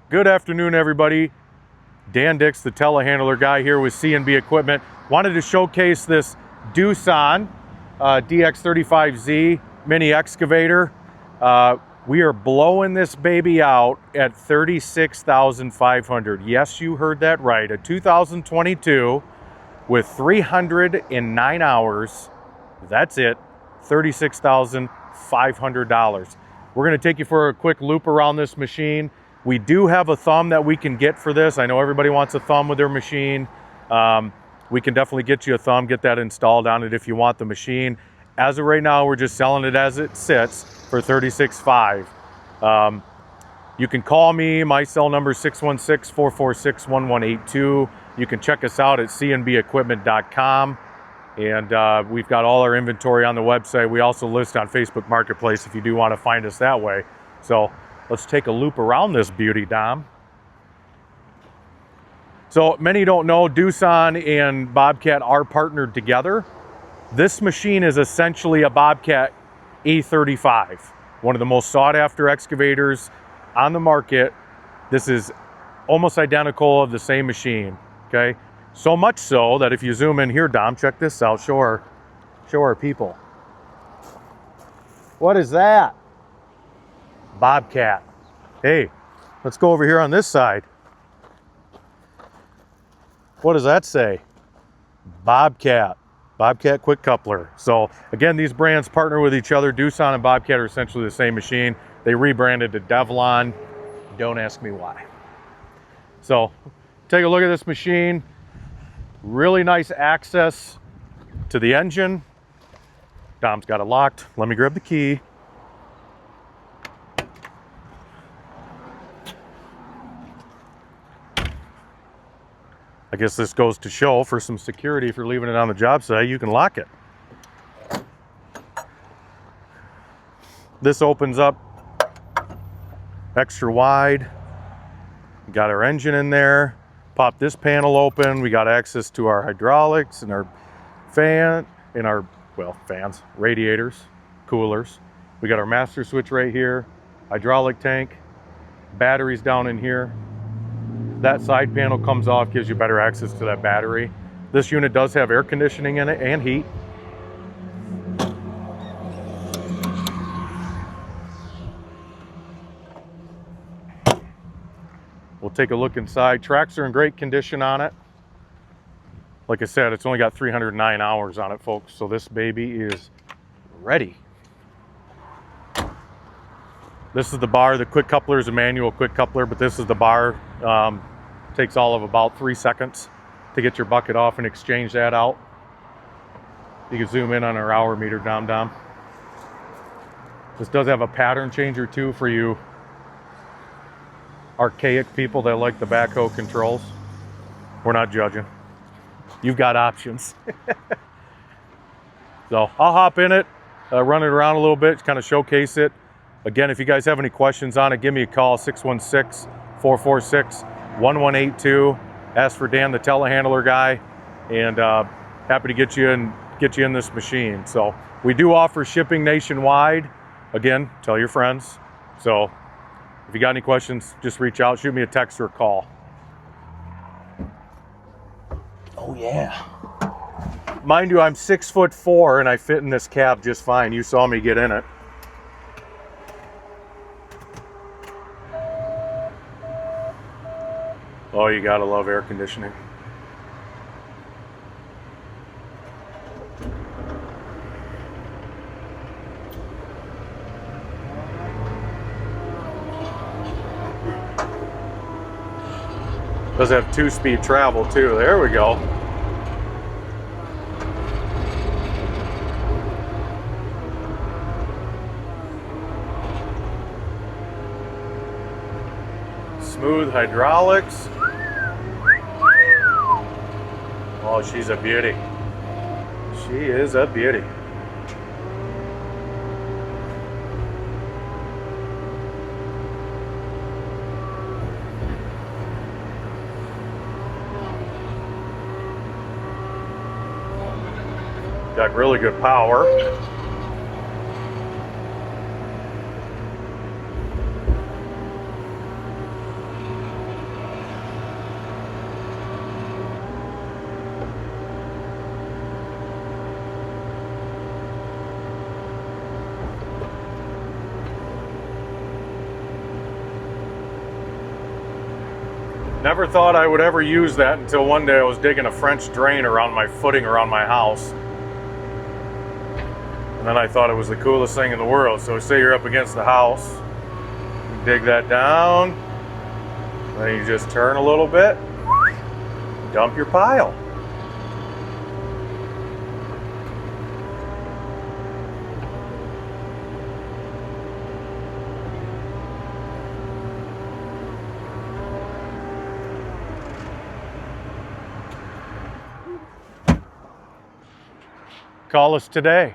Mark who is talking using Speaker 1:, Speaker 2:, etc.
Speaker 1: Good afternoon, everybody. Dan Dix, the telehandler guy here with C&B Equipment. Wanted to showcase this Doosan DX35Z mini excavator. We are blowing this baby out at $36,500. Yes, you heard that right. A 2022 with 309 hours. That's it. $36,500. We're going to take you for a quick loop around this machine. We do have a thumb that we can get for this. I know everybody wants a thumb with their machine. We can definitely get you a thumb, get that installed on it if you want the machine. As of right now, we're just selling it as it sits for $36,500. You can call me. My cell number is 616-446-1182. You can check us out at cnbequipment.com. And we've got all our inventory on the website. We also list on Facebook Marketplace if you do want to find us that way. So let's take a loop around this beauty, Dom. So many don't know, Doosan and Bobcat are partnered together. This machine is essentially a Bobcat A35, one of the most sought after excavators on the market. This is almost identical of the same machine, okay? So much so that if you zoom in here, Dom, check this out, show our people. What is that? Bobcat. Hey, let's go over here on this side. What does that say? Bobcat. Bobcat quick coupler. So again, these brands partner with each other. Doosan and Bobcat are essentially the same machine. They rebranded to Devlon. Don't ask me why. So take a look at this machine. Really nice access to the engine. Dom's got it locked. Let me grab the key. I guess this goes to show for some security, if you're leaving it on the job site, you can lock it. This opens up extra wide. We got our engine in there. Pop this panel open. We got access to our hydraulics and our fan and our, well, fans, radiators, coolers. We got our master switch right here, hydraulic tank, batteries down in here. That side panel comes off, gives you better access to that battery. This unit does have air conditioning in it and heat. We'll take a look inside. Tracks are in great condition on it. Like I said, it's only got 309 hours on it, folks. So this baby is ready. This is the bar. The quick coupler is a manual quick coupler, but this is the bar. Takes all of about 3 seconds to get your bucket off and exchange that out. You can zoom in on our hour meter, Dom. This does have a pattern changer too for you archaic people that like the backhoe controls. We're not judging. You've got options. So I'll hop in it, run it around a little bit, kind of showcase it. Again, if you guys have any questions on it, give me a call, 616-446-1182. Ask for Dan, the telehandler guy, and happy to get you in this machine. So we do offer shipping nationwide. Again, tell your friends. So if you got any questions, just reach out, shoot me a text or a call. Oh yeah. Mind you, I'm 6'4" and I fit in this cab just fine. You saw me get in it. Oh, you gotta love air conditioning. Does have 2-speed travel too. There we go. Smooth hydraulics. Oh, she's a beauty. She is a beauty. Got really good power. Never thought I would ever use that until one day I was digging a French drain around my footing around my house. And then I thought it was the coolest thing in the world. So say you're up against the house, you dig that down, then you just turn a little bit, dump your pile. Call us today.